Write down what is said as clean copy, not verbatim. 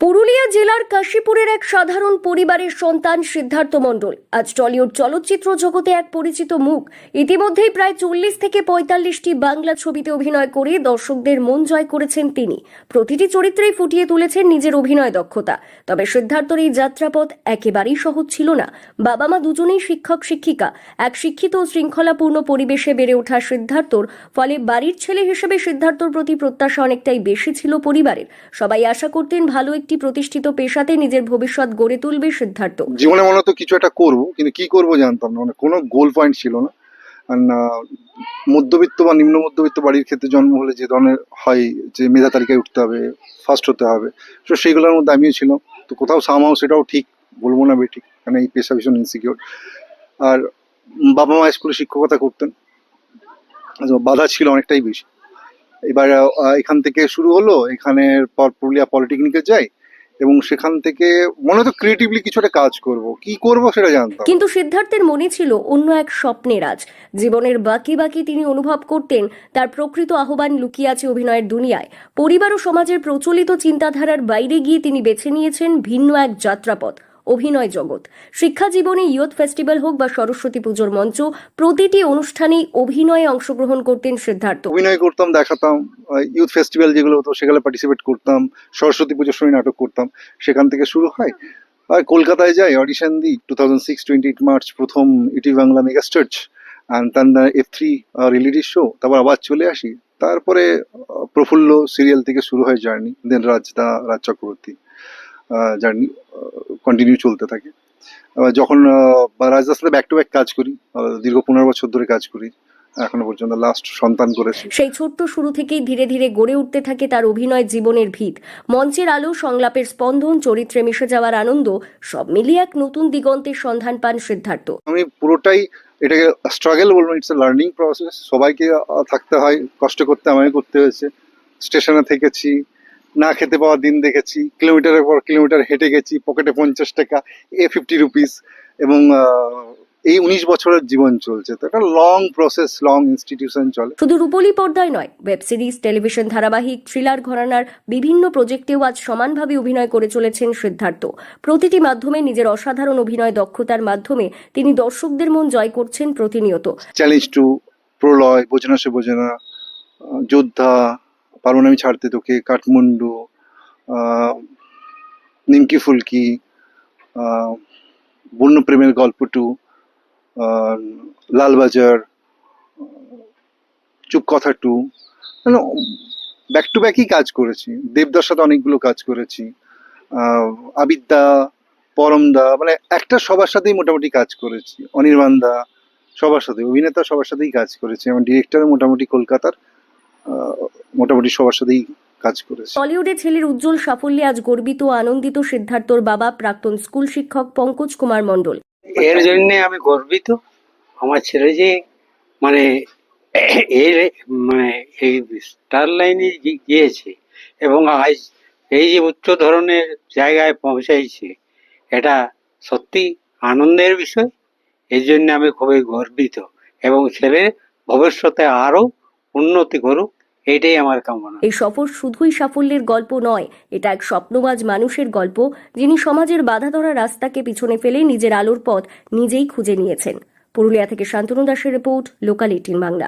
পুরুলিয়া জেলার কাশীপুরের এক সাধারণ পরিবারের সন্তান সিদ্ধার্থ মণ্ডল আজ টলিউড চলচ্চিত্র জগতে এক পরিচিত মুখ। ইতিমধ্যেই প্রায় 40 থেকে 45টি বাংলা ছবিতে অভিনয় করে দর্শকদের মন জয় করেছেন তিনি। প্রতিটি চরিত্রেই ফুটিয়ে তুলেছেন নিজের অভিনয় দক্ষতা। তবে সিদ্ধার্থর এই যাত্রাপথ একেবারেই সহজ ছিল না। বাবা মা দুজনেই শিক্ষক শিক্ষিকা। এক শিক্ষিত ও শৃঙ্খলাপূর্ণ পরিবেশে বেড়ে ওঠা সিদ্ধার্থর ফলে বাড়ির ছেলে হিসেবে সিদ্ধার্থর প্রতি প্রত্যাশা অনেকটাই বেশি ছিল পরিবারের। সবাই আশা করতেন ভালো একটি প্রতিষ্ঠিত পেশাতে নিজের ভবিষ্যৎ গড়ে তুলবে সিদ্ধার্থ। জীবনে মনে হতো কিছু একটা করবো, কিন্তু কি করবো জানতাম না, মানে কোনো গোল পয়েন্ট ছিল না। আর মধ্যবিত্ত বা নিম্ন মধ্যবিত্ত বাড়ির ক্ষেত্রে জন্ম হলে যে ধরনের হয় যে মেধা তালিকায় উঠতে হবে, ফার্স্ট হতে হবে, তো সেইগুলোর মধ্যে আমিও ছিলাম। তো কোথাও সামাও সেটাও ঠিক বলবো না বেঠিক, মানে এই পেশা ভীষণ ইনসিকিউর। আর বাবা মা স্কুলে শিক্ষকতা করতেন, বাধা ছিল অনেকটাই বেশি। এবার এখান থেকে শুরু হলো, এখানের পর পুরুলিয়া পলিটেকনিকে যাই এবং সেখান থেকে মনে হতো ক্রিয়েটিভলি কিছু একটা কাজ করব, কি করব সেটা জানতাম। কিন্তু সিদ্ধার্থের মনে ছিল অন্য এক স্বপ্নের আজ। জীবনের বাকি বাকি তিনি অনুভব করতেন তার প্রকৃত আহ্বান লুকিয়ে আছে অভিনয়ের দুনিয়ায়। পরিবার ও সমাজের প্রচলিত চিন্তাধারার বাইরে গিয়ে তিনি বেছে নিয়েছেন ভিন্ন এক যাত্রাপথ, অভিনয় জগৎ। শিক্ষা জীবনে ইয়ুথ ফেস্টিভ্যাল হোক বা সরস্বতী পুজোর মঞ্চ, প্রতিটি অনুষ্ঠানেই অভিনয়ে অংশগ্রহণ করতেন সিদ্ধার্থ। অভিনয় করতাম, দেখাতাম, ইউথ ফেস্টিভ্যাল যেগুলো হতো সেগুলো পার্টিসিপেট করতাম, সরস্বতী পুজোর সময় নাটক করতাম। সেখান থেকে শুরু হয়, আর কলকাতায় যাই, অডিশন দিই 2006 28 মার্চ প্রথম ইটি বাংলা মেগা স্টার্চ অ্যান্ড তার F3 রিয়েলিটি শো। তারপর আবার চলে আসি, তারপরে প্রফুল্ল সিরিয়াল থেকে শুরু হয় জার্নি, দেন রাজ চক্রবর্তী জার্নি কন্টিনিউ চলতে থাকে। যখন রাজদার সাথে ব্যাক টু ব্যাক কাজ করি, দীর্ঘ 15 বছর ধরে কাজ করি, এখনো পর্যন্ত লাস্ট সন্তান করেছি। সেই ছোট্ট শুরু থেকেই ধীরে ধীরে গড়ে উঠতে থাকে তার অভিনয় জীবনের ভিত। মঞ্চের আলো, সংলাপের স্পন্দন, চরিত্রে মিশে যাওয়ার আনন্দ, সব মিলিয়ে এক নতুন দিগন্তের সন্ধান পান সিদ্ধার্থ। আমি পুরোটাই এটাকে স্ট্রাগল বলবো, ইটস এ লার্নিং প্রসেস। সবাইকে থাকতে হয়, কষ্ট করতে আমায় করতে হয়েছে। স্টেশনে থেকেছি, না খেতে পাওয়ার দিন দেখেছি, কিলোমিটারের পর কিলোমিটার হেঁটে গেছি, পকেটে 50 টাকা, 50 রুপিস, এবং এই 19 বছরের জীবন চলছে। তো একটা লং প্রসেস, লং ইনস্টিটিউশন চলে। শুধু রূপলী পর্দায় নয়, ওয়েব সিরিজ, টেলিভিশন ধারাবাহিক, থ্রিলার ঘরানার বিভিন্ন প্রজেক্টেও আজ সমানভাবে অভিনয় করে চলেছেন সিদ্ধার্থ। প্রতিটি মাধ্যমে নিজের অসাধারণ অভিনয় দক্ষতার মাধ্যমে তিনি দর্শকদের মন জয় করছেন প্রতিনিয়ত। চ্যালেঞ্জ টু, প্রলয়, বোঝে না সে বোঝে না, যোদ্ধা, পারবো না আমি ছাড়তে তোকে, কাঠমান্ডু, নিমকি ফুলকি, বন্য প্রেমের গল্প টু, লালবাজার, চুপ কথা টু, ব্যাক টু ব্যাকই কাজ করেছি। দেবদার সাথে অনেকগুলো কাজ করেছি, আবিদ্যা, পরমদা, মানে একটা সবার সাথেই মোটামুটি কাজ করেছি। অনির্বাণদা, সবার সাথে, অভিনেতা সবার সাথেই কাজ করেছি। আমার ডিরেক্টর মোটামুটি কলকাতার মোটামুটি সবার সাথেই কাজ করেছি। টলিউডে ছেলের উজ্জ্বল সাফল্যে আজ গর্বিত ও আনন্দিত সিদ্ধার্থর বাবা প্রাক্তন স্কুল শিক্ষক পঙ্কজ কুমার মণ্ডল। এর জন্য আমি গর্বিত। আমার ছেলে যে মানে এই স্টার লাইনে গিয়েছে এবং আজ এই যে উচ্চ ধরনের জায়গায় পৌঁছাইছে, এটা সত্যি আনন্দের বিষয়। এই জন্য আমি খুবই গর্বিত এবং ছেলে ভবিষ্যতে আরো উন্নতি করুক, এটাই আমার কামনা। এই সফর শুধুই সাফল্যের গল্প নয়, এটা এক স্বপ্নবাজ মানুষের গল্প, যিনি সমাজের বাধা ধরা রাস্তাকে পিছনে ফেলে নিজের আলোর পথ নিজেই খুঁজে নিয়েছেন। পুরুলিয়া থেকে শান্তনু দাসের রিপোর্ট, লোকাল 18 বাংলা।